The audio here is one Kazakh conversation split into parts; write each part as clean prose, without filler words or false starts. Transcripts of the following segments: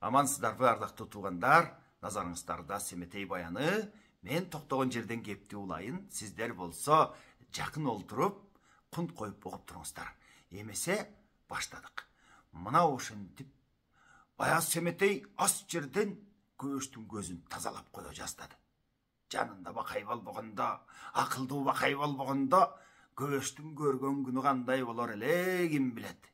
Амансыздарбы, ардактуу туугандар, назарыңыздарда Семетей баяны. Мен токтогон жерден кепти улайын, сиздер болсо жакын олтуруп, кунт коюп угуп туруңуздар. Эмесе баштадык. Мына ошентип баягы Семетей ас жерден көбөштүн көзүн тазалап кое жаздады. Жанында бакай болбогондо, акылдуу бакай болбогондо, көбөштүн көргөн күнү кандай болор эле ким билет.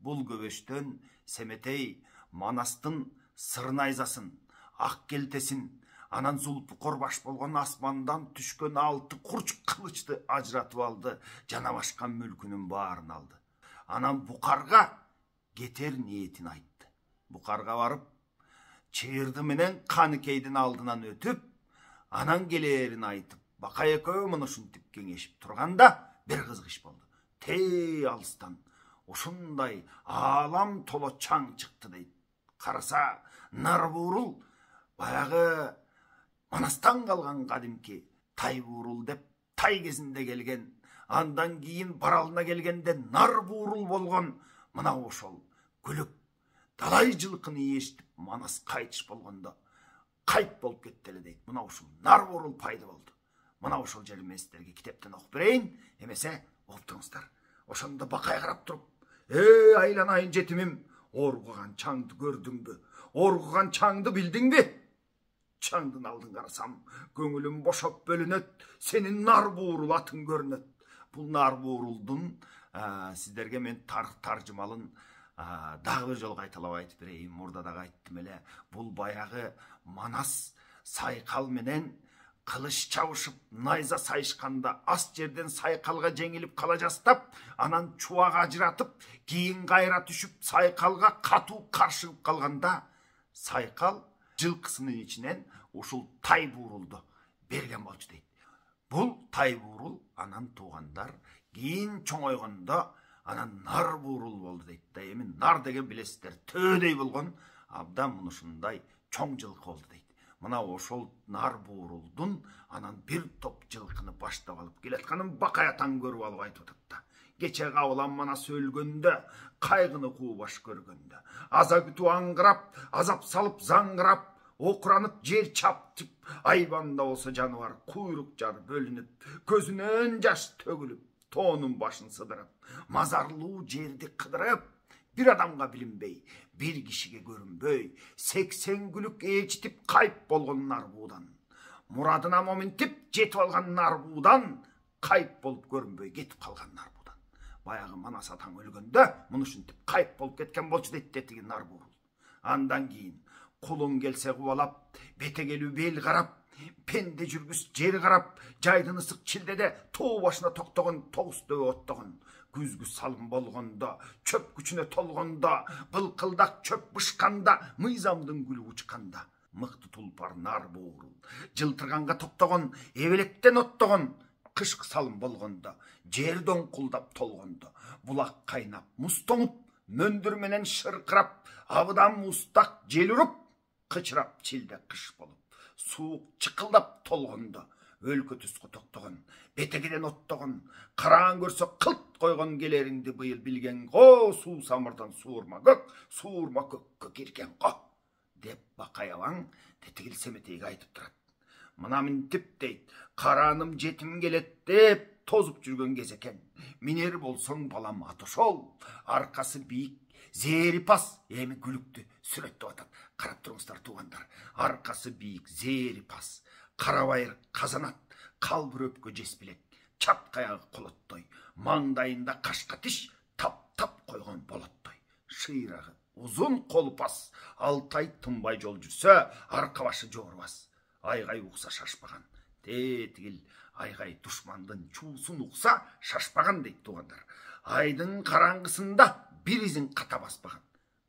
Бул көбөштөн Семетей Манастын сырын айзасын, ак келтесин, анан зулпу корбаш болгон асмандан түшкөн 6 курч кылычты ажыратып алды, жана башка мүлкүнүн баарын алды. Анан Букарга кетер ниетин айтты. Букарга барып, чыйырды менен Каныкейдин алдынан өтүп, анан келерин айтып, бакай экөө муну ушинтип кеңешип турганда бир кызык иш болду. Тей алыстан ушундай аалам толо чаң чыкты дейт. Караса, Нарбуурул баягы Манастан калган кадимки Тайбуурул деп тай кезинде келген, андан кийин Баралына келгенде Нарбуурул болгон мына ошол көлөк далай жылкыны эшитип Манас кайтыш болгондо кайт болуп кетти эле дейт. Мына ушул Нарбуурул пайда болду. Мына ошол жерин мен сиздерге китептен окуп берейин, эмесе окуп туруңуздар. Ошондо бакай карап туруп, айланайын жетимим, оргуган чаңды көрдүңбү? Оргуган чаңды билдиңби? Чаңдын алдын карасам, көңүлүм бошоп бөлүнөт, сенин Нарбуурул атың көрүнөт. Бул Нарбуурулдун сиздерге мен таржымалын дагы бир жолу кайталап айтып берейин. Мурда дагы айттым эле. Бул баягы Манас Сайкал менен кылыч чабышып, найза сайышканда ас жерден Сайкалга жеңилип кала жастап, анан чубак ажыратып, кийин кайра түшүп, Сайкалга катуу каршыгып калганда, Сайкал жылкысынын ичинен ушул Тайбуурулду берген болчу дейт. Бул Тайбуурул анан туугандар кийин чоңойгондо анан Нарбуурул болду дейт да. Эми нар деген билесиздер, төөдөй болгон абдан мынушундай чоң жылкы болду дейт. Мына ошол Нарбуурулдун анан бир топ жылкыны баштап алып келатканын бакай атаң көрүп алып айтып атат да. Кече кабылан Манас өлгөндө, кайгыны куу баш көргөндө, аза күтүү аңгырап, азап салып заңгырап, окуранып жер чаптып, айбанда болсо жаныбар куйрук жар бөлүнүп, көзүнөн жаш төгүлүп, тоонун башын сыдырып, мазарлуу жерди кыдырып, бир адамга билинбей, бир кишиге көрүнбөй, 80 күлүк ээчитип кайып болгон Нарбуудан, мурадына моминтип жетип алган Нарбуудан, кайып болуп көрүнбөй кетип калган Нарбуудан. Баягы Манас атаң өлгөндө, муну ушинтип кайып болуп кеткен болчу дейт тетиги Нарбуурул. Андан кийин кулуң келсе кубалап, бетегелүү бел карап, пенде жүргүс жер карап, жайдын ысык чилдеде тоо башына токтогон тогуз дөбө оттогон, күзгү салым болгондо, чөп күчүнө толгондо, былкылдак чөп бышканда, мыйзамдын гүлү учканда, мыкты тулпар Нарбуурул, жылтырганга токтогон, эбелектен оттогон, кышкы салым болгондо, жер доңкулдап толгондо, булак кайнап, муз тоңуп, мөндүр менен шыркырап, абыдан мустак жел уруп, кычырап чилде кыш болуп, суук чыкылдап толгондо, өлкө түскө токтогон, бетегеден оттогон, караан көрсө кылт койгон келериңди быйыл билген го, суу самырдан суурма көккө кирген го, деп бакай абаң тетигил Семетейге айтып турат. Мына минтип дейт, карааным жетим келет деп тозуп жүргөн кез экен. Минер болсоң балам ат ошол, аркасы бийик, зээри пас, эми күлүктү сүрөттөп атат. Карап туруңуздар туугандар. Аркасы бийик, зээри пас, кара байыр казанат, калбыр өпкө жес билек, чат каягы колоттой, маңдайында кашка тиш, тап койгон болоттой. Шыйрагы узун колу пас, 6 ай тынбай жол жүрсө, арка башы жоорбас. Айгай укса шашпаган. Тетигил айгай душмандын чуусун укса шашпаган дейт туугандар. Айдын караңгысында бир изин ката баспаган.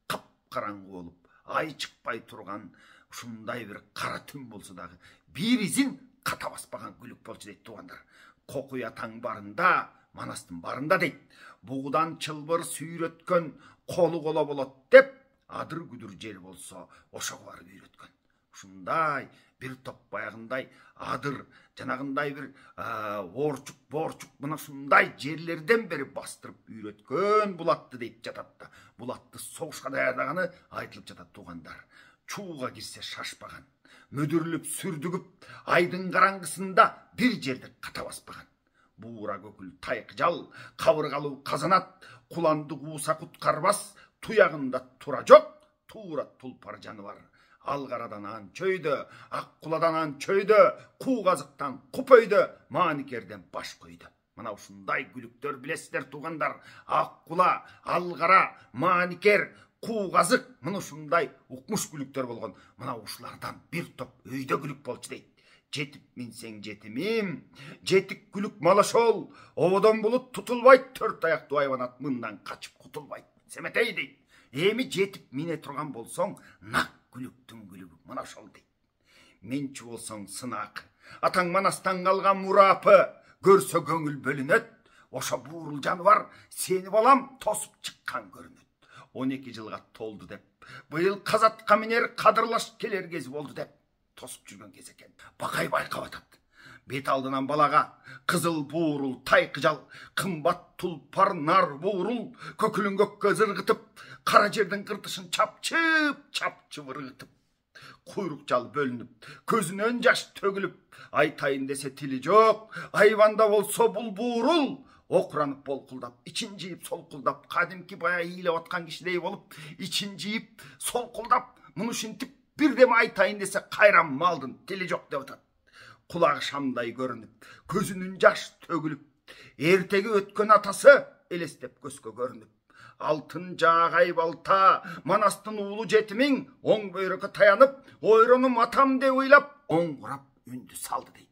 Кап караңгы болуп, ай чыкпай турган ушундай бир кара түн болсо дагы бир изин ката баспаган күлүк болчу дейт туугандар. Кокуй атаң барында, Манастын барында дейт. Бугудан чылбыр сүйрөткөн колу кола болот деп, адыр күдүр жер болсо ошого барып үйрөткөн. ушундай бир топ баягындай адыр жанагындай бир орчук борчук мына ушундай жерлерден бери бастырып үйрөткөн булатты дейт жатат да. Булатты согушка даярдаганы айтылып жатат туугандар. Чууга кирсе шашпаган, мөдүрлүп сүрдүгүп, айдын караңгысында бир жерде ката баспаган. Буура көкүл тайкыжал, кабыргалуу казанат, куланды кууса куткарбас, туягында тура жок, туура тулпар жаныбар. Алгарадан ан чөйдө, ак куладан ан чөйдө, куу казыктан купөйдө, maanikерден баш көйдө. Мына ушундай күлүктөр билесиздер туугандар. Ак кула, алгара, maanikер, куу казык мына ушундай укмуш күлүктөр болгон. Мына ушулардан бир топ өйдө күлүк болчу дейт. Жетип минсең жетимим, жетик күлүк малашол, ободон булут тутулбайт, төрт аяктуу айванат мындан качып кутулбайт. Семетей дейт. Эми жетип мине турган болсоң, нак күлүктүн күлүгү мына ошол дейт. Менчи болсоң сынак, атаң манастан калган мурапы, көрсө көңүл бөлүнөт. Ошо буурул жаныбар сени балам тосуп чыккан көрүнөт. 12 жылга толду деп, быйыл казатка минер кадырлаш келер кези болду деп тосуп жүргөн кез экен. Бакай байкап атат. Бет алдынан балага кызыл буурул тайкыжал, кымбат тулпар нар буурул, көкүлүн көккө зыргытып, кара жердин кыртышын чапчып ыргытып, куйрук жал бөлүнүп, көзүнөн жаш төгүлүп, айтайын десе тили жок, айванда болсо бул буурул окуранып болкулдап, ичин жийип солкулдап, кадимки бая ыйлап аткан кишидей болуп, ичин жийип солкулдап, муну ушинтип бирдеме айтайын десе кайран малдын тили жок деп атат. Кулагы шамдай көрүнүп, көзүнүн жаш төгүлүп, эртеги өткөн атасы элестеп көзгө көрүнүп, алтын жаагай балта, манастын уулу жетимиң оң бөйрөккө таянып, ойронум атам деп ыйлап, оңгурап үндү салды дейт.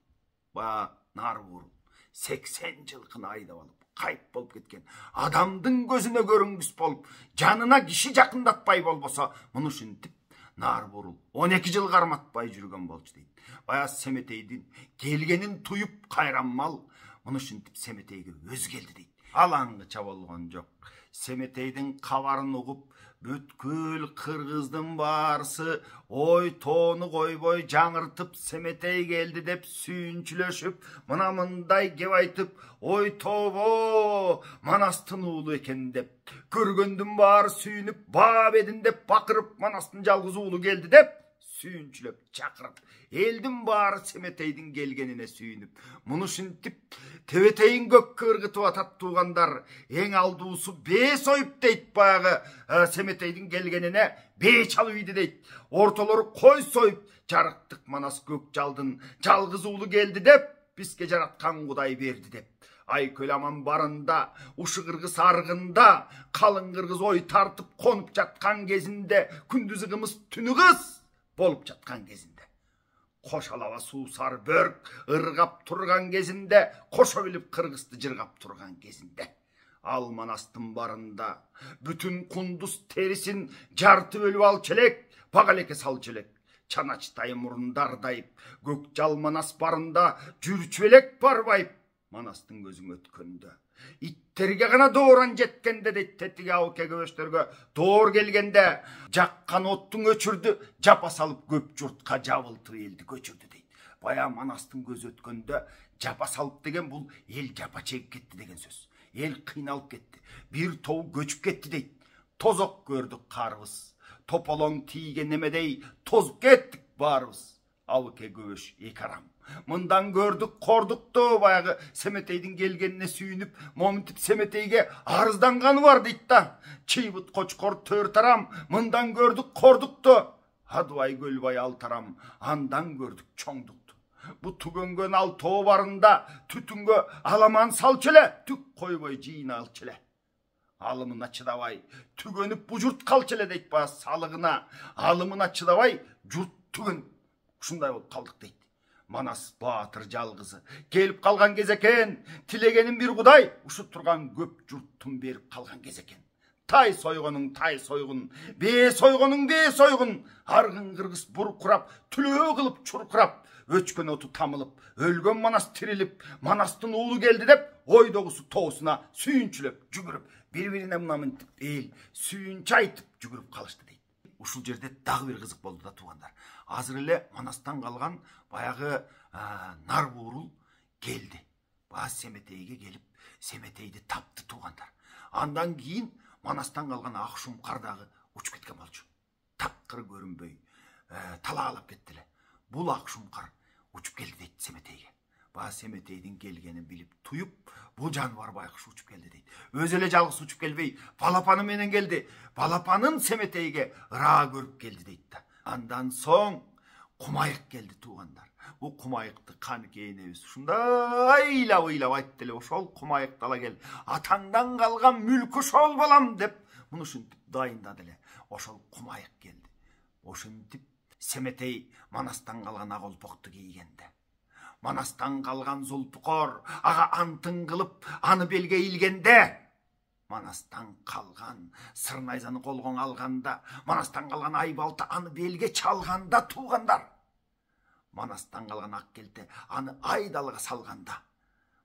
Бая нар буурул 80 жылкыны айдап алып, кайып болуп кеткен. Адамдын көзүнө көрүнгүс болуп, жанына киши жакындатпай болбосо, муну ушинтип нар буурул 12 жыл карматпай жүргөн болчу дейт. Бая Семетейдин келгенин туюп кайран мал, муну ушинтип Семетейге өз келди дейт. Ал аңгыча болгон жок. Семетейдин кабарын угуп, бүткүл кыргыздын баарысы ой тоону койбой жаңыртып Семетей келди деп сүйүнчүлөшүп, мына мындай кеп айтып, ой тобо, манастын уулу экен деп, көргөндүн баары сүйүнүп, баа бедин деп бакырып, манастын жалгыз уулу келди деп сүйүнчүлөп чакырып, элдин баары Семетейдин келгенине сүйүнүп, муну ушинтип тебетейин көккө ыргытып атат туугандар. Эң алдуусу бээ союп дейт, баягы Семетейдин келгенине бээ чалып ийди дейт. Ортолору кой союп, жарыктык манас көк жалдын жалгыз уулу келди деп, бизге жараткан Кудай берди деп. Айкөл аман барында, ушу кыргыз аргында, калың кыргыз ой тартып конуп жаткан кезинде, күндүзү кымыз түнү кыз болуп жаткан кезинде, кошалаба суусар бөрк ыргап турган кезинде, кошо билип кыргызды жыргап турган кезинде, ал манастын барында бүтүн кундуз терисин жарты бөлүп алчу элек, багалеке салчу элек, чаначтай мурундар дайып, көк жал манас барында жүрчү элек барбайып, манастын көзүң өткөндө, иттерге гана дооран жеткенде дейт, тетиги абыке көбөчтөргө доор келгенде, жаккан оттун өчүрдү жапа салып көп журтка жабылтып элди көчүрдү дейт. Бая манастын көзү өткөндө жапа салып деген бул эл жапа чегип кетти деген сөз. Эл кыйналып кетти, бир тобу көчүп кетти дейт. Тозок көрдүк карыбыз, тополоң тийген эмедей тозуп кеттик баарыбыз. Абыке көбөш эки арам, мындан көрдүк кордукту, баягы Семетейдин келгенине сүйүнүп, моминтип Семетейге арызданганы бар дейт да. Чыйбыт кочкор төрт арам, мындан көрдүк кордукту, Адыбай көлбай алты арам, андан көрдүк чоңдукту. Бу түгөнгөн ал тоо барында түтүнгө аламан салчу эле, түк койбой жыйына алчу эле. Алымына чыдабай түгөнүп бу журт калчу эле дейт, баа салыгына алымына чыдабай журт түгөнүп ушундай болуп калдык дейт. Манас баатыр жалгызы келип калган кез экен, тилегенин бир Кудай ушу турган көп журттун берип калган кез экен. Тай сойгонуң тай сойгун, бээ сойгонуң бээ сойгун, аргын кыргыз буркурап, түлөө кылып чуркурап, өчкөн оту тамылып, өлгөн манас тирилип, манастын уулу келди деп, ойдогусу тоосуна сүйүнчүлөп жүгүрүп, бири-бирине мына мынтип эл сүйүнчү айтып жүгүрүп калышты дейт. ушул жерде дагы бир кызык болду да туугандар. Азыр эле Манастан калган баягы нар буурул келди. Баш Семетейге келип, Семетейди тапты туугандар. Андан кийин Манастан калган Акшум кардагы учуп кеткен болчу. Тапкыры көрүнбөй, талаалап кетти эле. Бул Акшум кар учуп келди дейт Семетейге. Баш Семетейдин келгенин билип туюп, бул жаныбар байкуш учуп келди дейт. Өзү эле жалгыз учуп келбей, балапаны менен келди. Балапанын Семетейге ыраа көрүп келди дейт да. Андан соң Кумайык келди туугандар. Бу Кумайыкты Каныкей энебиз ушундай ыйлап айтты эле, ошол Кумайыкты ала кел, атаңдан калган мүлк ошол болам деп, муну ушинтип дайындады эле. Ошол Кумайык келди. Ошентип Семетей Манастан калган ак олпокту кийгенде. Манастан калган Зулпукор ага антын кылып, аны белге илгенде, Манастан калган Сырнайзаны колгон алганда, Манастан калган Айбалты аны белге чалганда туугандар. Манастан калган Аккелте аны айдалга салганда,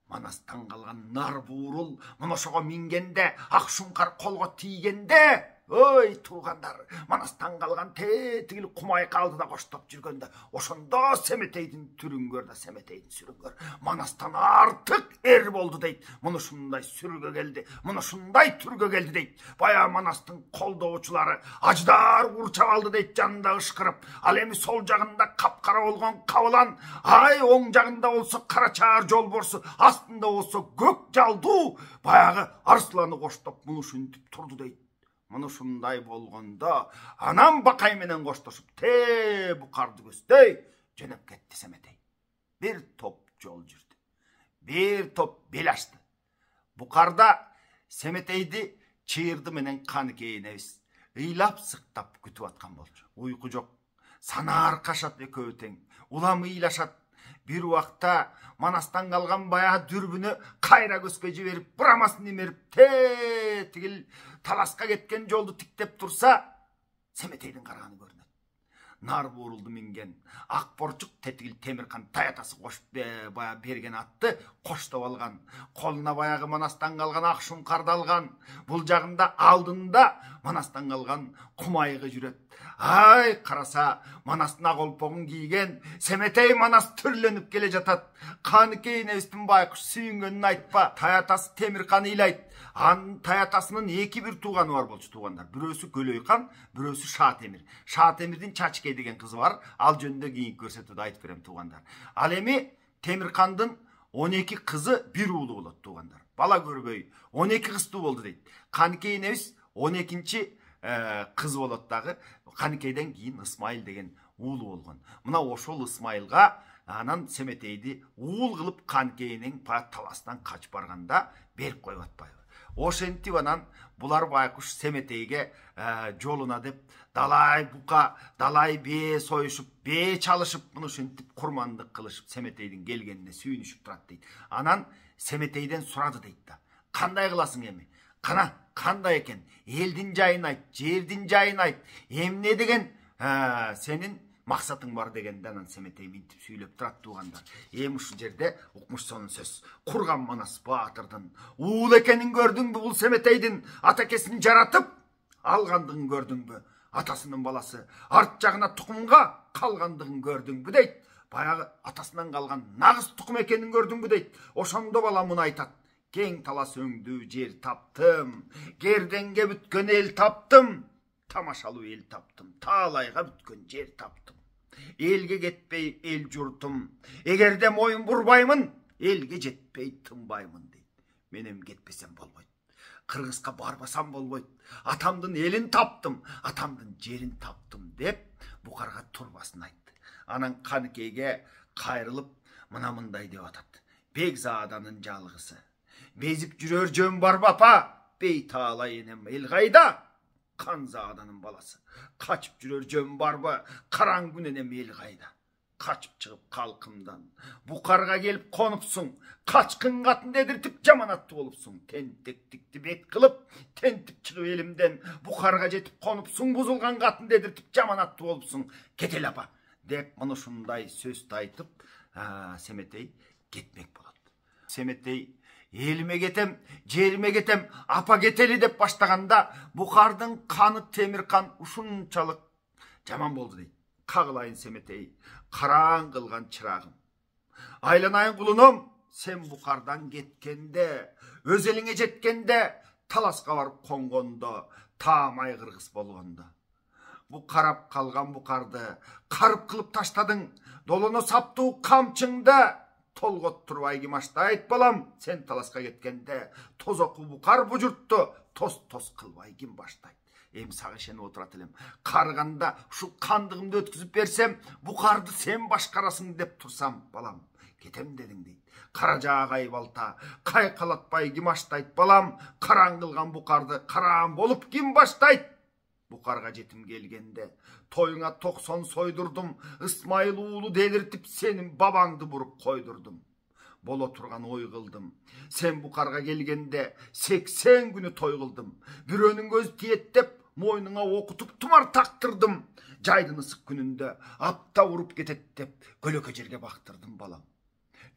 Манастан калган нар буурул мына ошого мингенде, Акшумкар колго тийгенде, ой туугандар, Манастан калган тетигил Кумайык алдыда коштоп жүргөндө, ошондо Семетейдин түрүн көр да, Семетейдин сүрүн көр. Манастан артык эр болду дейт. Муну ушундай сүргө келди, муну ушундай түргө келди дейт. Бая Манастын колдоочулары аждар урчап алды дейт, жанында ышкырып. Ал эми сол жагында капкара болгон кабылан, ай оң жагында болсо карачаар жолборсу, астында болсо көк жалдуу баягы арсланы коштоп муну ушинтип турду дейт. Муну ушундай болгондо анан Бакай менен коштошуп бу карды көздөй жөнөп кетти Семетей. Бир топ жол жүрдү. Бир топ бел ачты. Букарда Семетейди чыйырды менен Каныкей энебиз ыйлап сыктап күтүп аткан болчу. Уйку жок. Санаар кашат экөө тең. Улам ыйлашат. Бир убакта Манастан калган баягы дүрбүнү кайра көзгө жиберип, бурамасын имерип, тигил таласка кеткен жолду тиктеп турса, Семетейдин караганы көрүнөт. Нар буурулду минген ак борчук тетигил Темиркан таятасы кошуп баягы берген атты коштоп алган. Колуна баягы Манастан калган Акшум карды алган. Бул жагында алдында Манастан калган Кумайыгы жүрөт. Ай, караса, Манастын ак олпогун кийген Семетей Манас түрлөнүп келе жатат. Каныкей энебиздин байкуш сүйүнгөнүн айтпа. Таятасы Темирканы ыйлайт. Анын таятасынын эки бир тууганы бар болчу туугандар. Бирөөсү Көлөйкан, бирөөсү Шаатемир. Шаатемирдин Чачкей деген кызы бар. Ал жөнүндө кийинки көрсөтүүдө айтып берем туугандар. Ал эми Темиркандын 12 кызы бир уулу болот туугандар. Бала көрбөй 12 кыздуу болду дейт. Каныкей энебиз 12-чи кыз болот дагы. Каныкейден кийин Ысмайыл деген уулу болгон. Мына ошол Ысмайылга анан Семетейди уул кылып Каныкейнин таластан качып барганда берип коюп атпайбы. Ошентип анан булар байкуш Семетейге жолуна деп далай бука, далай бээ союшуп, бээ чалышып, муну ушинтип курмандык кылышып Семетейдин келгенине сүйүнүшүп турат дейт. Анан Семетейден сурады дейт да. Кандай кыласың эми? Кана, кандай экен? Элдин жайын айт, жердин жайын айт. Эмне деген сенин максатың бар дегенде анан Семетей минтип сүйлөп турат туугандар. Эми ушул жерде укмуш сонун сөз. Курган Манас баатырдын уул экенин көрдүңбү бул Семетейдин атакесин жаратып алгандыгын көрдүңбү? Атасынын баласы арт жагына тукумга калгандыгын көрдүңбү дейт. Баягы атасынан калган нагыз тукум экенин көрдүңбү дейт. Ошондо бала муну айтат. Кең талас өңдүү жер таптым, керденге бүткөн эл таптым, тамашалуу эл таптым, таалайга бүткөн жер таптым. Элге кетпей эл журтум, эгерде моюн бурбаймын, элге жетпей тынбаймын дейт. Менен кетпесем болбойт. Кыргызга барбасам болбойт. Атамдын элин таптым, атамдын жерин таптым деп Букарга турбасын айтты. Анан Каныкейге кайрылып мына мындай деп атат. Бекзаданын жалгысы. Безип жүрөр жөн бар бапа, бей таалай энем эл кайда? Канзаданын баласы. Качып жүрөр жөн барбы, караң күн энем эл кайда? Качып чыгып калкымдан, Букарга келип конупсуң, качкын катын дедиртип жаманаттуу болупсуң. Тентектикти бет кылып, тентип чыгып элимден, Букарга жетип конупсуң, бузулган катын дедиртип жаманаттуу болупсуң. Кетел апа, деп муну ушундай сөздү айтып, Семетей кетмек болот. Семетей элиме кетем, жериме кетем, апа кетели деп баштаганда Букардын каны Темиркан ушунчалык Жаман болды дейді. Қағылайын Семетей, қараң қылған чырағым. Айланайын құлыным, сен бұқардан кеткенде, өз еліңе жеткенде, таласқа барып қонғанда, тамай қырғыз болғанда. Бұл қарап қалған бұқарды қарып қылып таштадың, долыны сапту қамчыңды толғот тұрбай кимашта айт балам, сен таласқа кеткенде тозоқу бұқар бұ жұртты тос қылбай ким баштайды. Сағы шен отырат елем, қарғанда шу қандығымды өткізіп берсем, бұқарды сен башқарасың деп тұрсам, балам, кетем дедің дейді. Қара жағай балта, қай қалатпай кимаштайды, балам, қараң қылған бұқарды қарам болып ким баштайды. Бұқарға жетім келгенде, тойыңа 90 сойдырдым, Исмайыл уылы деліртіп, сенің бабаңды бұрып қойдырдым. Бола тұрған ой қылдым. Сен бұқарға келгенде 80 күні той қылдым. Бүренің көз тиеттеп, мойныңа оқытып тұмар тақтырдым. Жайдың ысық күнінде апта ұрып кететтеп, көлөке жерге бақтырдым, балам.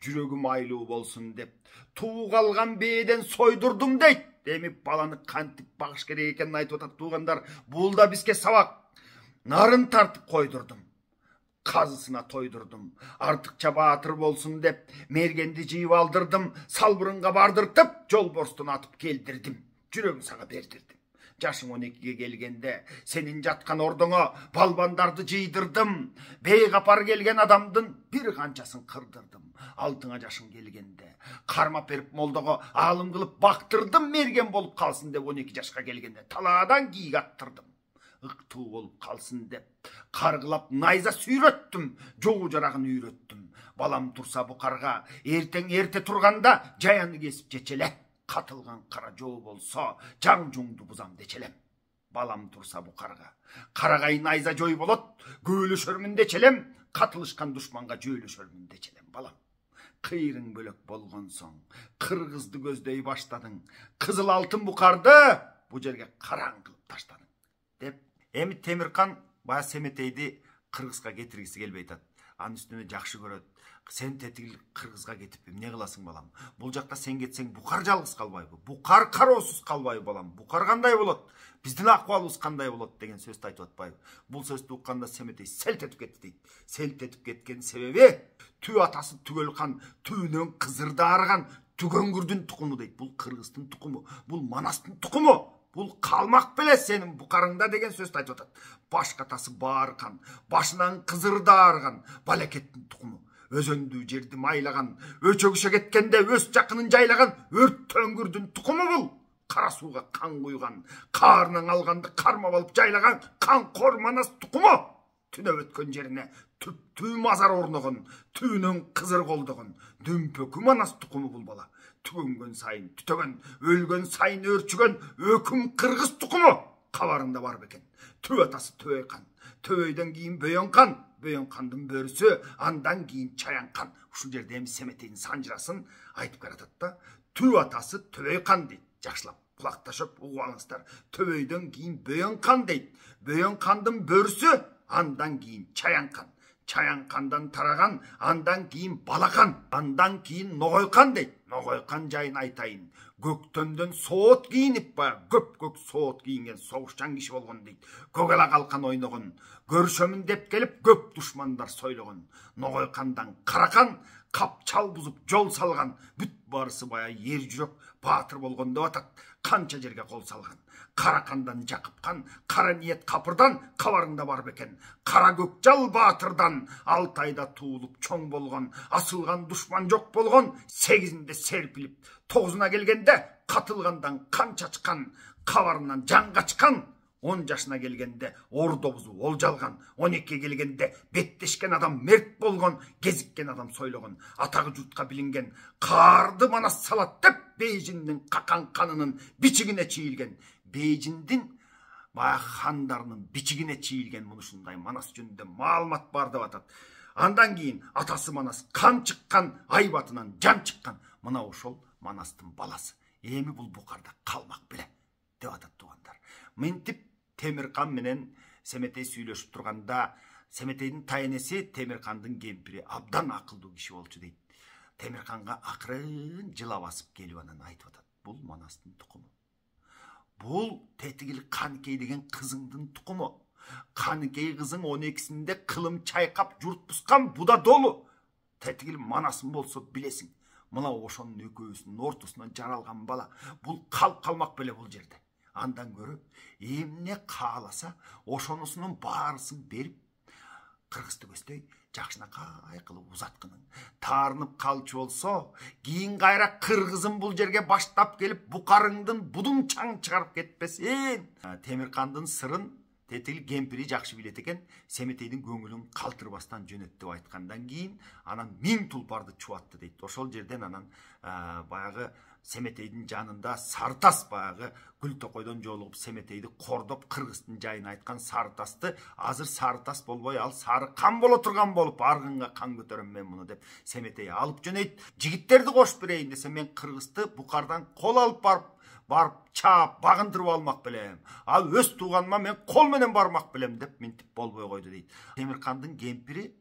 Жүрегім айлы болсын деп, туы қалған бейден сойдырдым дейді. Демек баланы қантып бағыш керек екенін айтып отыр туғандар. Бұл да бізге сабақ. Нарын тартып қойдырдым. Қазысына тойдырдым. Артықша батыр болсын деп, мергенді жиып алдырдым. Салбырынға бардыртып, жол борстын атып келдірдім. Жүрегін саға бердірдім. Жашың 12-ге келгенде, сенің жатқан ордыңа балбандарды жидырдым. Бей қапар келген адамдың бір қанчасын қырдырдым. Алтыңа жашың келгенде, қармап беріп молдаға алым қылып бақтырдым. Мерген болып қалсын деп 12 жашқа келгенде, таладан киік аттырдым. Иқту болып қалсын деп, қарғылап найза сүйреттім. Жоғы жарағын үйреттім. Балам тұрса бұқарға, ертең ерте тұрғанда жаяны кесіп жечеле. Қатылған қара жол болса, жаң жұңды бұзам дечелем. Балам тұрса бұқарға, қарағай найза жой болот, көйлі шөрмін дечелем. Қатылышқан дұшманға жөйлі шөрмін дечелем, балам. Қиырың бөлек болған соң, қырғызды көздей баштадың. Қызыл алтын бұқарды, бұл жерге қараң қылып таштадың. Деп, Темірқан бая Семетейді қырғызға кетіргісі келбей айтады. Ан үстіне жақшы көреді. Сен тетігіл қырғызға кетіп, не қыласың, балам? Бұл жақта сен кетсең, бұқар жалғыз қалбай бұл. Бұқар қаросыз қалбай, балам. Бұқар қандай болады? Біздің ақуалымыз қандай болады деген сөзді айтып отпай. Бұл сөзді ұққанда Семетей селт етіп кетті дейді. Селт етіп кеткен себебі, түй атасы түгел қан, түйінен қызырды арған, түгөнгүрдің тұқымы дейді. Бұл қырғыздың тұқымы, бұл манастың тұқымы. Бұл қалмақ біле сенің бұқарыңда деген сөзді айтып отады. Башқатасы бар қан, башынан қызырды арған, балекеттің тұқымы. Өзөнді жерді майлаған, өчөгіше кеткенде өз жақынын жайлаған, өрт төңгірдің тұқымы бұл. Қара суға қан құйған, қарынан алғанды қармап алып жайлаған, қан қор манас тұқымы. Түнеп өткен жеріне түп-түп мазар орнығын, түйінің қызыр қолдығын, дүмпөкі манас тұқымы бұл бала. Түгінген сайын түтеген, өлген сайын өрчіген, өкім қырғыз тұқымы. Қабарында бар бекен. Төй атасы төй қан, төйден кейін бөйен қан, бөйен қандың бөрісі, андан кейін чаян қан. Ұшыл жерде Семетейдің санжырасын айтып қаратады да, төй атасы төй қан дейді. Жақшылап құлақташып ұғалыңыздар. Төйден кейін бөйен қан дейді. Бөйен қандың бөрісі, андан кейін чаян қан. Чаян қандан тараған, андан кейін балақан, андан кейін ноғойқан дейді. Ноғойқан жайын айтайын. Көктөнден соот кийинип ба, көп соот кийинген соғышчан киши болгон дейт. Көгала калкан ойногон, көршөмүн деп келип көп душмандар сойлогон. Ноғойқандан қарақан, қапчал бұзып жол салған, бүт барысы бая ер жүрек батыр болгон деп атат. Қанша жерге қол салған. Қарақандан жақыпқан, қара ниет қапырдан қабарында бар бекен. Қара көкжал батырдан 6 айда туылып чоң болған, асылған душман жоқ болған, 8-інде серпіліп, 9-на келгенде қатылғандан қан чачқан, қабарынан жан қачқан, 10 жашына келгенде орда бұзу ол жалған, 12-ге келгенде беттешкен адам мерт болған, кезіккен адам сойлаған, атағы жұртқа білінген, қарды манас салат деп, Бейжіңнің қақан қанының бичігіне чейілген, Бейжіңдің хандарының бичігіне чейілген мұнышындай манас жөнінде малмат бар деп атады. Андан кейін атасы манас қан шыққан, айбатынан жан шыққан, мына ошол манастың баласы. Емі бұл бұқарда қалмақ біле деп атады туғандар. Ментип Темірқан менен Семетей сүйлөшүп тұрғанда, Семетейдің тайынесі Темірқандың кемпірі абдан ақылды киши болчу дейді. Темірқанға ақырын жылап асып келуанан айтып атады. Бұл манастың тұқымы. Бұл тетігіл Қанкей деген қызыңдың тұқымы. Қаныкей қызың 12-сінде қылым чайқап жұрт бұсқан бұда долы. Тәтігіл манасын болса білесің. Мына ошонун екеуісінің ортасынан жаралған бала. Бұл қалмақ беле бұл жерде. Андан көрі, емне қаласа, ошонусунун барысын беріп, Кыргызды көстөй, жакшынакай кылып узаткынын. Тарынып калчу болсо, кийин кайра кыргызым бул жерге баштап келип, букарыңдын будуң чаң чыгарып кетпесин. Темиркандын сырын тетил кемпири жакшы билет экен. Семетейдин көңүлүн калтырбастан жөнөттүп айткандан кийин анан 1000 тулпарды чубатты дейт. Ошол жерден анан баягы Семетейдин жанында Сарытас баягы Гүлтокойдон жолугуп Семетейди кордоп Кыргыздын жайын айткан Сарытасты азыр Сарытас болбой ал Сарыкан боло турган болуп аргынга кан көтөрөм мен муну деп Семетей алып жөнөйт. Жигиттерди кошуп берейин десе мен Кыргызды Букардан кол алып барып чаап багындырып алмак белем. Ал өз тууганыма мен кол менен бармак белем деп минтип болбой койду дейт. Темиркандын кемпири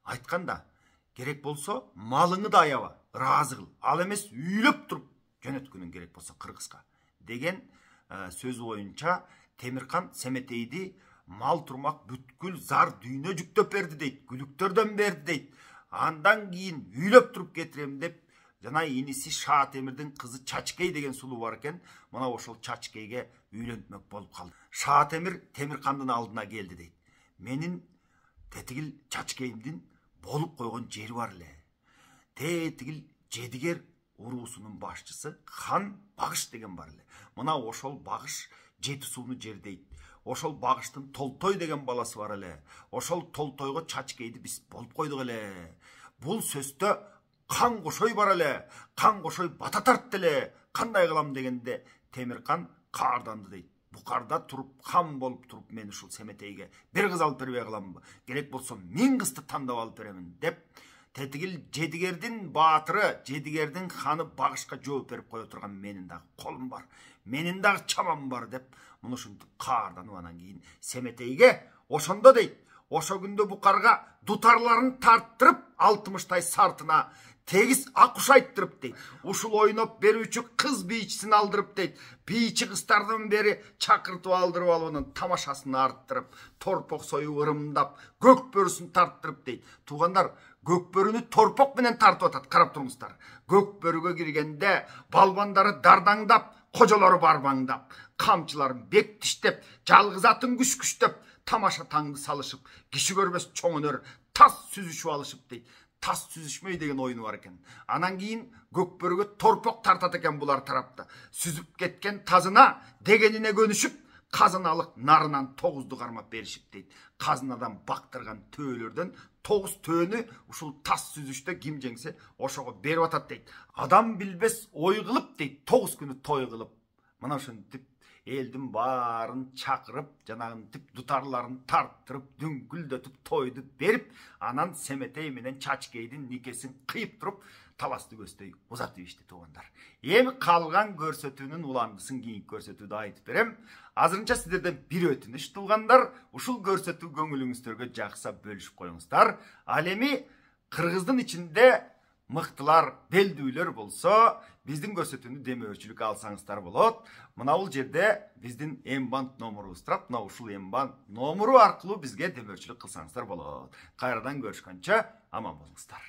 айтканда керек болсо малыңы да аяба, ыраазы кыл. Ал эмес үйлөп туруп жөнөткөнүң керек болсо Кыргызга деген сөзү боюнча Темиркан Семетейди мал турмак бүткүл зар дүйнө жүктөп берди дейт, күлүктөрдөн берди дейт. Андан кийин үйлөп туруп кетирем деп жана иниси Шаа Темирдин кызы Чачкей деген сулуу бар экен. Мына ошол Чачкейге үйлөнтмөк болуп калды. Шаа Темир Темиркандын алдына келди дейт. Менин тетигил Чачкейимдин болуп койгон жери бар эле. Тетигил Жедигер уруусунун башчысы Хан Багыш деген бар эле. Мына ошол Багыш Жети сууну жердейт. Ошол Багыштын Толтой деген баласы бар эле. Ошол Толтойго Чачкейди биз болуп койдук эле. Бул сөздө кан кошой бар эле. Кан кошой бата тартты эле. Кандай кылам дегенде Темиркан каарданды дейт. Букарда туруп, хан болуп туруп мен ушул Семетейге бир кыз алып бербей каламбы? Керек болсо 1000 кызды тандап алып беремин деп тетигил Жедигердин баатыры, Жедигердин ханы Багышка жооп берип кое турган менин дагы колум бар, менин дагы чамам бар деп муну ушинтип каарданып анан кийин Семетейге ошондо дейт, ошо күндө Букарга дутарларын тарттырып, 60 сартына тегиз акуш айттырып дейт. Ушул ойноп берүүчү кыз бийчисин алдырып дейт. Бийчи кыздардан бери чакыртып алдырып алып анын тамашасын арттырып, торпок союп ырымдап, көк бөрүсүн тарттырып дейт. Туугандар, көк бөрүнү торпок менен тартып атат, карап туруңуздар. Көк бөрүгө киргенде балбандары дардаңдап, кожолору барбаңдап, камчыларын бек тиштеп, жалгыз атын күш-күштөп, тамаша таңды салышып, киши көрбөс чоң өнөр тас сүзүшүп алышып дейт. Тас сүзүшмөй деген ойыны бар экен. Анан кийин көк бөрүгө торпок тартат экен булар тарапта. Сүзүп кеткен тазына дегенине көнүшүп, казыналық нарынан 9'ду кармап беришип дейт. Казынадан бактырган төөлөрдөн 9 төөнү ушул тас сүзүштө ким жеңсе ошого берип атат дейт. Адам билбес ой кылып дейт, 9 күнү той кылып. Мына ушинтип элдин баарын чакырып, жанагынтип дутарларын тарттырып, дүңкүлдөтүп, тойду берип, анан Семетей менен Чачкейдин никесин кыйып туруп, таласты көстөй узатып ишти туугандар. Эми калган көрсөтүүнүн уландысын кийинки көрсөтүүдө айтып берем. Азырынча сиздерден бир өтүнүч туугандар, ушул көрсөтүү көңүлүңүздөргө жакса бөлүшүп коюңуздар. Ал эми Кыргыздын ичинде мыктылар, белдүүлөр болсо, биздин көрсөтүүнү демөөрчүлүк алсаңыздар болот. Мына бул жерде биздин М-банк номурубуз турат. Мына ушул М-банк номуру аркылуу бизге демөөрчүлүк кылсаңыздар болот. Кайрадан көрүшкөнчө аман болуңуздар.